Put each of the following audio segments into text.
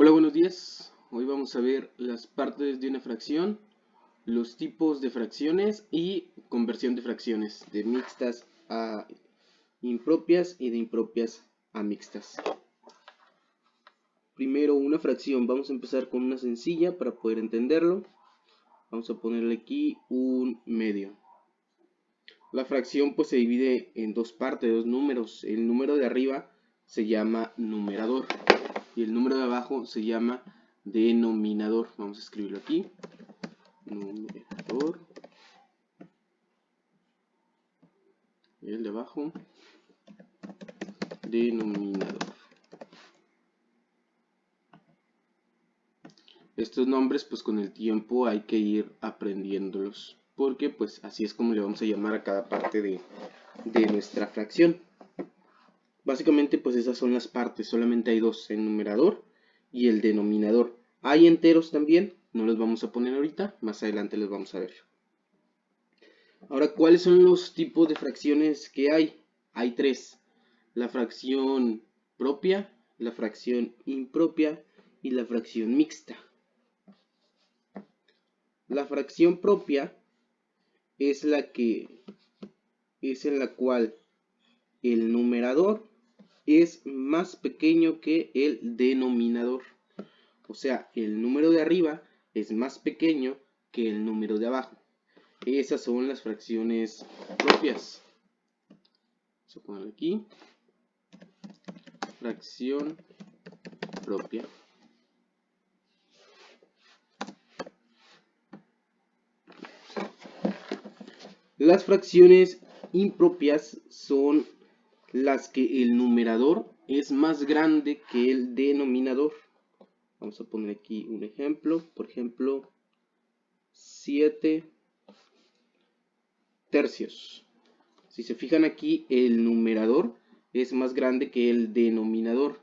Hola, buenos días. Hoy vamos a ver las partes de una fracción, los tipos de fracciones y conversión de fracciones, de mixtas a impropias y de impropias a mixtas. Primero una fracción, vamos a empezar con una sencilla para poder entenderlo. Vamos a ponerle aquí un medio. La fracción pues se divide en dos partes, dos números. El número de arriba se llama numerador y el número de abajo se llama denominador. Vamos a escribirlo aquí. Numerador. Y el de abajo, denominador. Estos nombres pues con el tiempo hay que ir aprendiéndolos, porque pues así es como le vamos a llamar a cada parte de nuestra fracción. Básicamente pues esas son las partes, solamente hay dos, el numerador y el denominador. Hay enteros también, no los vamos a poner ahorita, más adelante los vamos a ver. Ahora, ¿cuáles son los tipos de fracciones que hay? Hay tres, la fracción propia, la fracción impropia y la fracción mixta. La fracción propia es en la cual el numerador es más pequeño que el denominador. O sea, el número de arriba es más pequeño que el número de abajo. Esas son las fracciones propias. Vamos a ponerlo aquí. Fracción propia. Las fracciones impropias son las que el numerador es más grande que el denominador. Vamos a poner aquí un ejemplo. Por ejemplo, 7 tercios. Si se fijan aquí, el numerador es más grande que el denominador.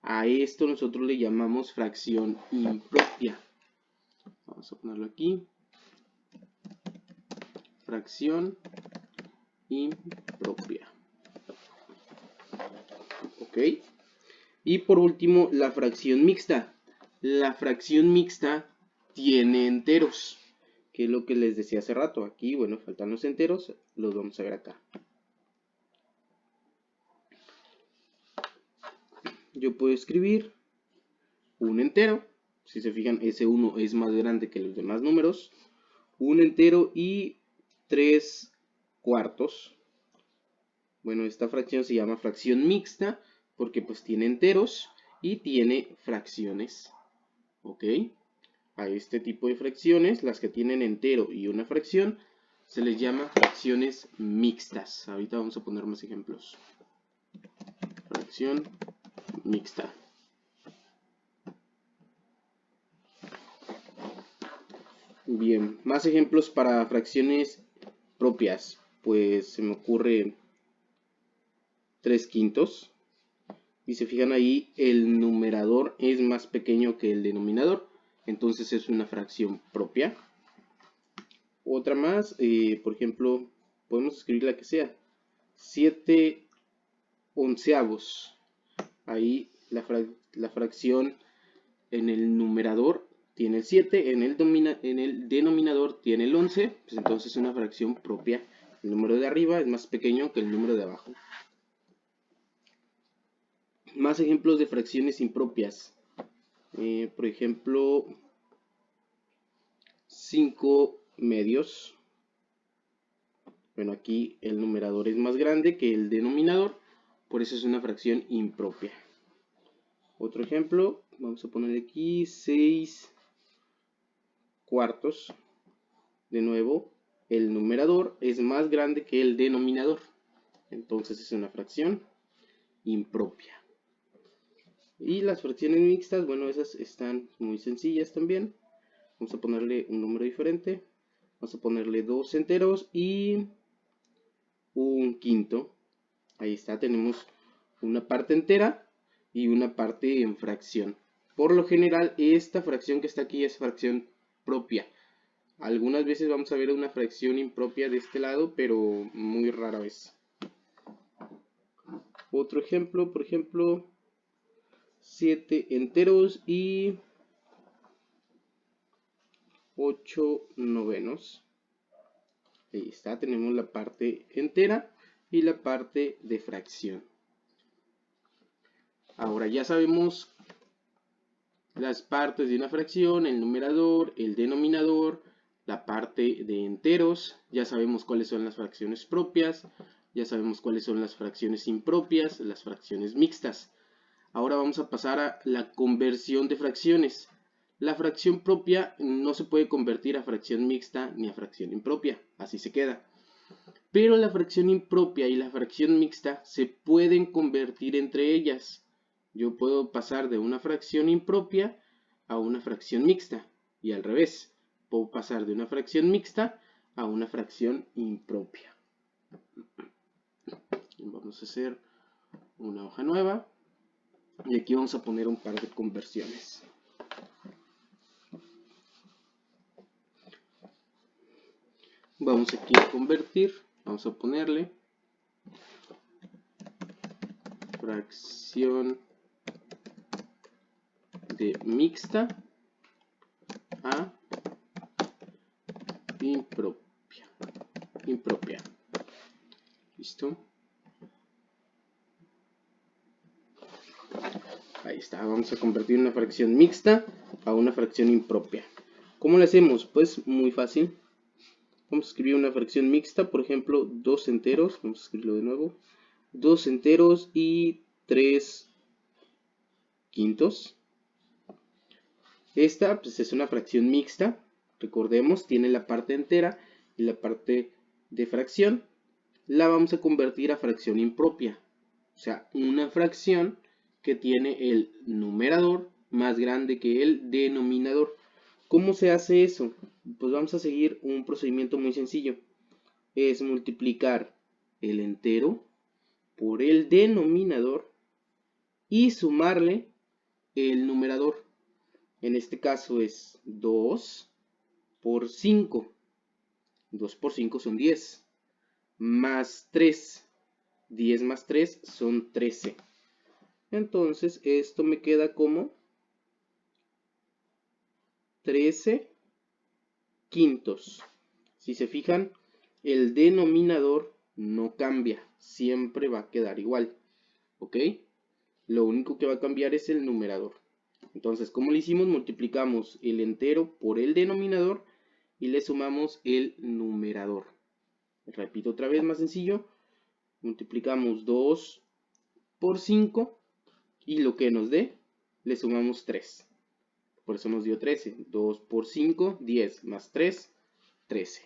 A esto nosotros le llamamos fracción impropia. Vamos a ponerlo aquí. Fracción impropia. ¿Ok? Y por último, la fracción mixta. La fracción mixta tiene enteros, que es lo que les decía hace rato. Aquí, bueno, faltan los enteros, los vamos a ver acá. Yo puedo escribir un entero. Si se fijan, ese 1 es más grande que los demás números. Un entero y 3 cuartos. Bueno, esta fracción se llama fracción mixta porque pues tiene enteros y tiene fracciones. ¿Ok? A este tipo de fracciones, las que tienen entero y una fracción, se les llama fracciones mixtas. Ahorita vamos a poner más ejemplos. Fracción mixta. Bien, más ejemplos para fracciones propias. Pues se me ocurre 3 quintos. Y se fijan ahí, el numerador es más pequeño que el denominador. Entonces es una fracción propia. Otra más, por ejemplo, podemos escribir la que sea. 7 onceavos. Ahí la fracción en el numerador tiene el 7, en el denominador tiene el 11, pues entonces es una fracción propia. El número de arriba es más pequeño que el número de abajo. Más ejemplos de fracciones impropias. Por ejemplo, 5 medios. Bueno, aquí el numerador es más grande que el denominador, por eso es una fracción impropia. Otro ejemplo, vamos a poner aquí 6 cuartos. De nuevo, el numerador es más grande que el denominador, entonces es una fracción impropia. Y las fracciones mixtas, bueno, esas están muy sencillas también. Vamos a ponerle un número diferente. Vamos a ponerle 2 enteros y un quinto. Ahí está, tenemos una parte entera y una parte en fracción. Por lo general, esta fracción que está aquí es fracción propia. Algunas veces vamos a ver una fracción impropia de este lado, pero muy rara vez. Otro ejemplo, por ejemplo, 7 enteros y 8 novenos. Ahí está, tenemos la parte entera y la parte de fracción. Ahora ya sabemos las partes de una fracción, el numerador, el denominador, la parte de enteros. Ya sabemos cuáles son las fracciones propias, ya sabemos cuáles son las fracciones impropias, las fracciones mixtas. Ahora vamos a pasar a la conversión de fracciones. La fracción propia no se puede convertir a fracción mixta ni a fracción impropia, así se queda. Pero la fracción impropia y la fracción mixta se pueden convertir entre ellas. Yo puedo pasar de una fracción impropia a una fracción mixta y al revés. Puedo pasar de una fracción mixta a una fracción impropia. Vamos a hacer una hoja nueva y aquí vamos a poner un par de conversiones. Vamos aquí a convertir, vamos a ponerle fracción de mixta a impropia. ¿Listo? Ahí está, vamos a convertir una fracción mixta a una fracción impropia. ¿Cómo lo hacemos? Pues muy fácil. Vamos a escribir una fracción mixta, por ejemplo, 2 enteros, vamos a escribirlo de nuevo, 2 enteros y 3 quintos. Esta pues, es una fracción mixta, recordemos, tiene la parte entera y la parte de fracción. La vamos a convertir a fracción impropia, o sea, una fracción que tiene el numerador más grande que el denominador. ¿Cómo se hace eso? Pues vamos a seguir un procedimiento muy sencillo. Es multiplicar el entero por el denominador y sumarle el numerador. En este caso es 2 por 5. 2 por 5 son 10. Más 3. 10 más 3 son 13. Entonces esto me queda como 13 quintos. Si se fijan, el denominador no cambia, siempre va a quedar igual, ¿ok? Lo único que va a cambiar es el numerador. Entonces, ¿cómo lo hicimos? Multiplicamos el entero por el denominador y le sumamos el numerador. Repito otra vez, más sencillo. Multiplicamos 2 por 5 y lo que nos dé, le sumamos 3. Por eso nos dio 13. 2 por 5, 10 más 3, 13.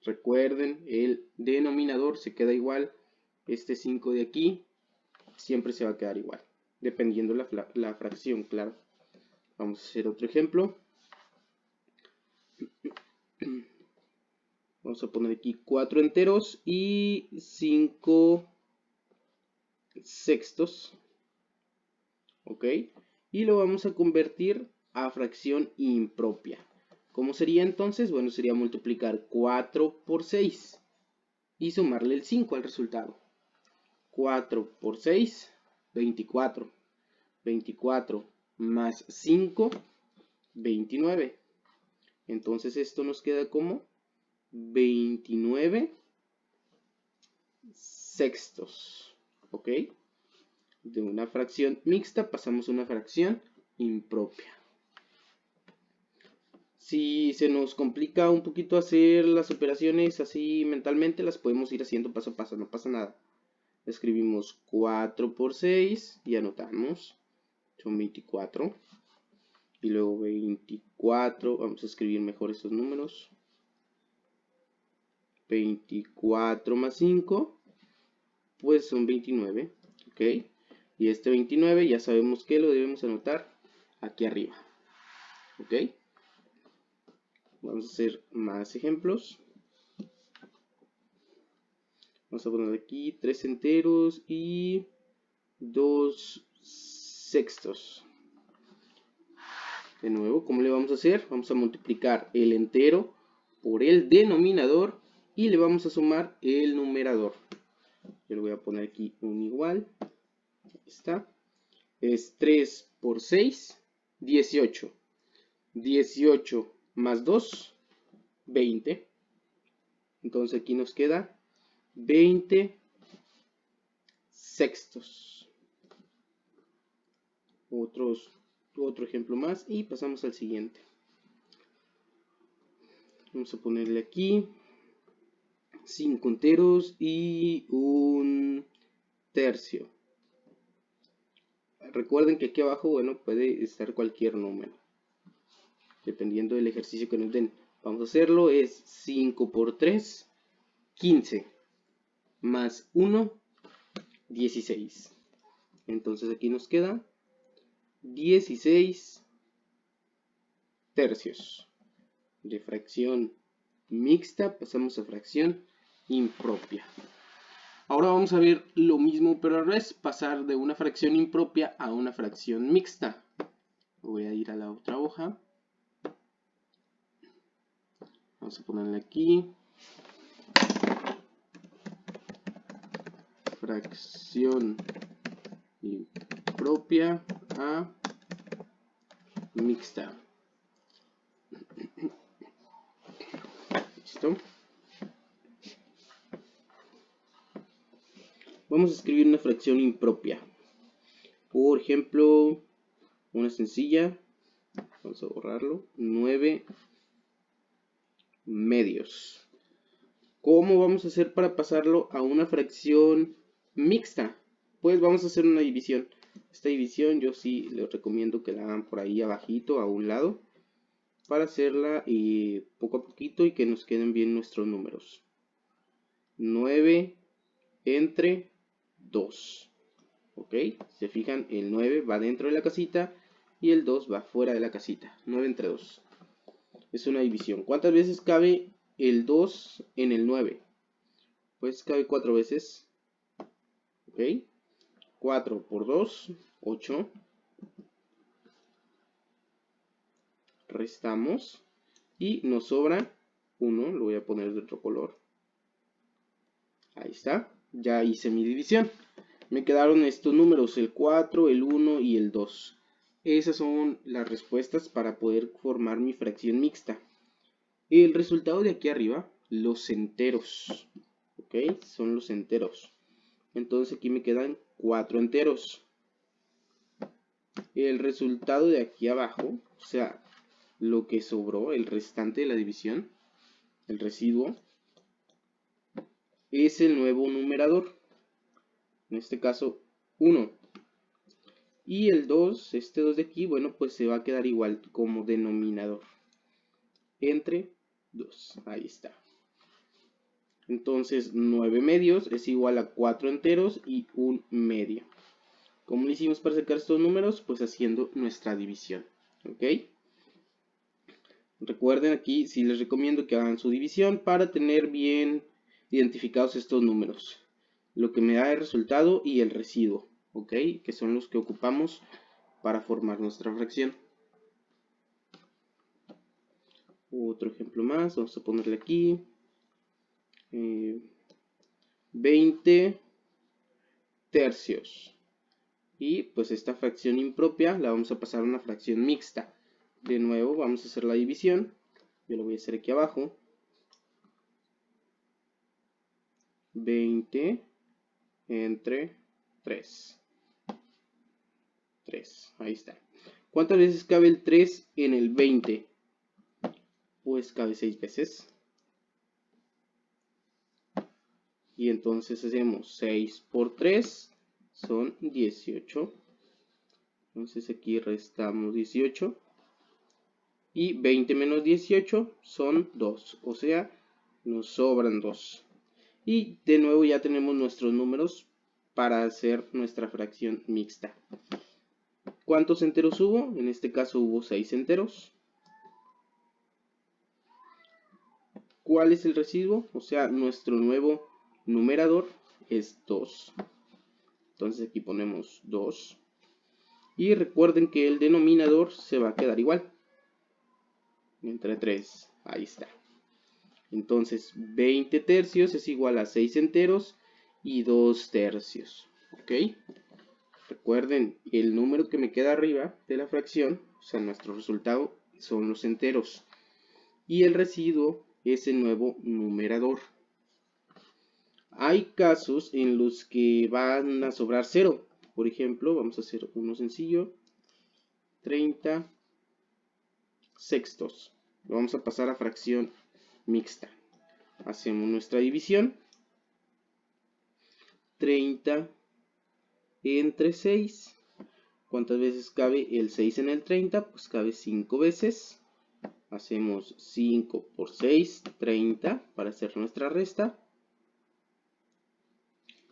Recuerden, el denominador se queda igual. Este 5 de aquí siempre se va a quedar igual, dependiendo la fracción, claro. Vamos a hacer otro ejemplo. Vamos a poner aquí 4 enteros y 5 sextos. ¿Ok? Y lo vamos a convertir a fracción impropia. ¿Cómo sería entonces? Bueno, sería multiplicar 4 por 6 y sumarle el 5 al resultado. 4 por 6, 24. 24 más 5, 29. Entonces esto nos queda como 29 sextos. ¿Ok? De una fracción mixta pasamos a una fracción impropia. Si se nos complica un poquito hacer las operaciones así mentalmente, las podemos ir haciendo paso a paso, no pasa nada. Escribimos 4 por 6 y anotamos. Son 24. Y luego 24, vamos a escribir mejor estos números. 24 más 5, pues son 29. ¿Ok? Y este 29 ya sabemos que lo debemos anotar aquí arriba. ¿Ok? Vamos a hacer más ejemplos. Vamos a poner aquí 3 enteros y 2 sextos. De nuevo, ¿cómo le vamos a hacer? Vamos a multiplicar el entero por el denominador y le vamos a sumar el numerador. Yo le voy a poner aquí un igual. Ahí está. es 3 por 6, 18. 18 más 2, 20. Entonces aquí nos queda 20 sextos. Otro ejemplo más y pasamos al siguiente. Vamos a ponerle aquí 5 enteros y un tercio. Recuerden que aquí abajo, bueno, puede estar cualquier número, dependiendo del ejercicio que nos den. Vamos a hacerlo, es 5 por 3, 15, más 1, 16. Entonces aquí nos queda 16 tercios. De fracción mixta pasamos a fracción impropia. Ahora vamos a ver lo mismo pero al revés, pasar de una fracción impropia a una fracción mixta. Voy a ir a la otra hoja. Vamos a ponerle aquí fracción impropia a mixta. ¿Listo? Vamos a escribir una fracción impropia. Por ejemplo, una sencilla. Vamos a borrarlo. 9 medios. ¿Cómo vamos a hacer para pasarlo a una fracción mixta? Pues vamos a hacer una división. Esta división yo sí les recomiendo que la hagan por ahí abajito, a un lado, para hacerla poco a poquito y que nos queden bien nuestros números. 9 entre 2. ¿Ok? Se fijan, el 9 va dentro de la casita y el 2 va fuera de la casita. 9 entre 2. Es una división. ¿Cuántas veces cabe el 2 en el 9? Pues cabe 4 veces. ¿Ok? 4 por 2, 8. Restamos. Y nos sobra 1. Lo voy a poner de otro color. Ahí está. Ya hice mi división. Me quedaron estos números, el 4, el 1 y el 2. Esas son las respuestas para poder formar mi fracción mixta. El resultado de aquí arriba, los enteros. ¿Ok? Son los enteros. Entonces aquí me quedan 4 enteros. El resultado de aquí abajo, o sea, lo que sobró, el restante de la división, el residuo, es el nuevo numerador. En este caso, 1. Y el 2, este 2 de aquí, bueno, pues se va a quedar igual como denominador. Entre 2, ahí está. Entonces, 9 medios es igual a 4 enteros y 1 medio. ¿Cómo lo hicimos para sacar estos números? Pues haciendo nuestra división. ¿Ok? Recuerden aquí, sí les recomiendo que hagan su división para tener bien identificados estos números. Lo que me da el resultado y el residuo. ¿Ok? Que son los que ocupamos para formar nuestra fracción. Otro ejemplo más, vamos a ponerle aquí 20 tercios. Y pues esta fracción impropia la vamos a pasar a una fracción mixta. De nuevo vamos a hacer la división. Yo lo voy a hacer aquí abajo. 20 entre 3. 3, ahí está. ¿Cuántas veces cabe el 3 en el 20? Pues cabe 6 veces. Y entonces hacemos 6 por 3, son 18. Entonces aquí restamos 18. Y 20 menos 18 son 2. O sea, nos sobran 2. Y de nuevo ya tenemos nuestros números para hacer nuestra fracción mixta. ¿Cuántos enteros hubo? En este caso hubo 6 enteros. ¿Cuál es el residuo? O sea, nuestro nuevo numerador es 2. Entonces aquí ponemos 2. Y recuerden que el denominador se va a quedar igual. Entre 3. Ahí está. Entonces 20 tercios es igual a 6 enteros y 2 tercios. ¿Ok? Recuerden, el número que me queda arriba de la fracción, o sea, nuestro resultado, son los enteros. Y el residuo es el nuevo numerador. Hay casos en los que van a sobrar 0. Por ejemplo, vamos a hacer uno sencillo. 30 sextos. Lo vamos a pasar a fracción mixta. Hacemos nuestra división. 30 entre 6. ¿Cuántas veces cabe el 6 en el 30? Pues cabe 5 veces. Hacemos 5 por 6, 30 para hacer nuestra resta.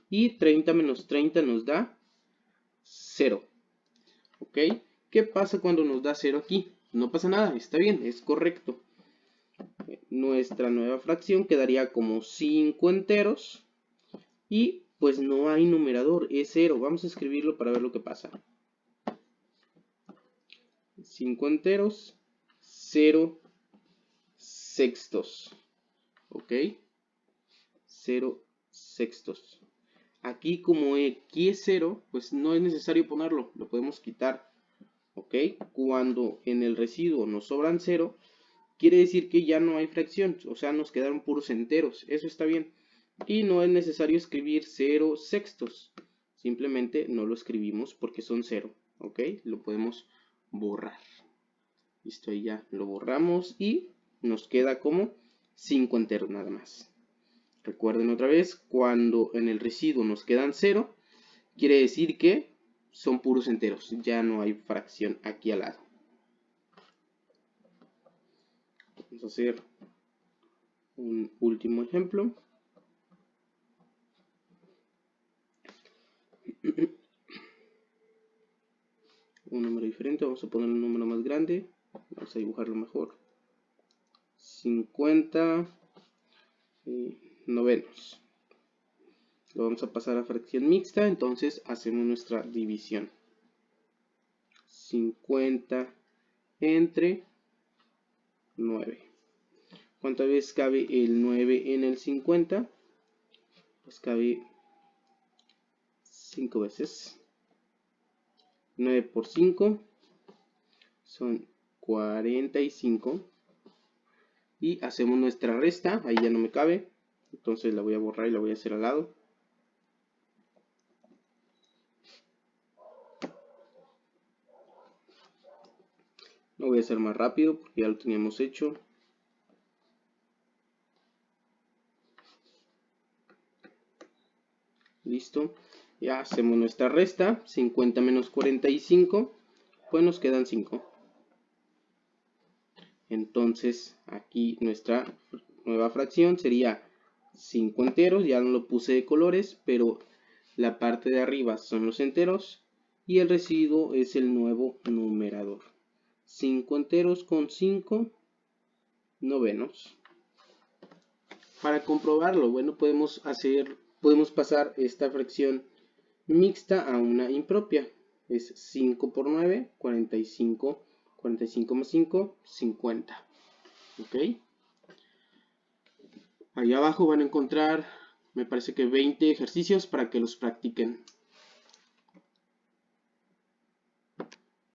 Y 30 menos 30 nos da 0. ¿Ok? ¿Qué pasa cuando nos da 0 aquí? No pasa nada, está bien, es correcto. Nuestra nueva fracción quedaría como 5 enteros. Y pues no hay numerador, es 0. Vamos a escribirlo para ver lo que pasa. 5 enteros, 0 sextos. ¿Ok? 0 sextos. Aquí como aquí es 0, pues no es necesario ponerlo, lo podemos quitar. ¿Ok? Cuando en el residuo nos sobran 0, quiere decir que ya no hay fracción, o sea, nos quedaron puros enteros. Eso está bien. Y no es necesario escribir 0 sextos. Simplemente no lo escribimos porque son 0. ¿Ok? Lo podemos borrar. Listo, ahí ya lo borramos y nos queda como 5 enteros nada más. Recuerden otra vez, cuando en el residuo nos quedan 0, quiere decir que son puros enteros. Ya no hay fracción aquí al lado. Vamos a hacer un último ejemplo. Un número diferente, vamos a poner un número más grande. Vamos a dibujarlo mejor. 50 novenos. Lo vamos a pasar a fracción mixta, entonces hacemos nuestra división. 50 entre 9. ¿Cuántas veces cabe el 9 en el 50? Pues cabe 5 veces. 9 por 5 son 45. Y hacemos nuestra resta, ahí ya no me cabe. Entonces la voy a borrar y la voy a hacer al lado. Lo voy a hacer más rápido porque ya lo teníamos hecho. Listo. Ya hacemos nuestra resta. 50 menos 45. Pues nos quedan 5. Entonces aquí nuestra nueva fracción sería 5 enteros. Ya no lo puse de colores, pero la parte de arriba son los enteros. Y el residuo es el nuevo numerador. 5 enteros con 5 novenos. Para comprobarlo, bueno, podemos pasar esta fracción mixta a una impropia. Es 5 por 9, 45. 45 más 5, 50. ¿Ok? Ahí abajo van a encontrar, me parece que 20 ejercicios para que los practiquen.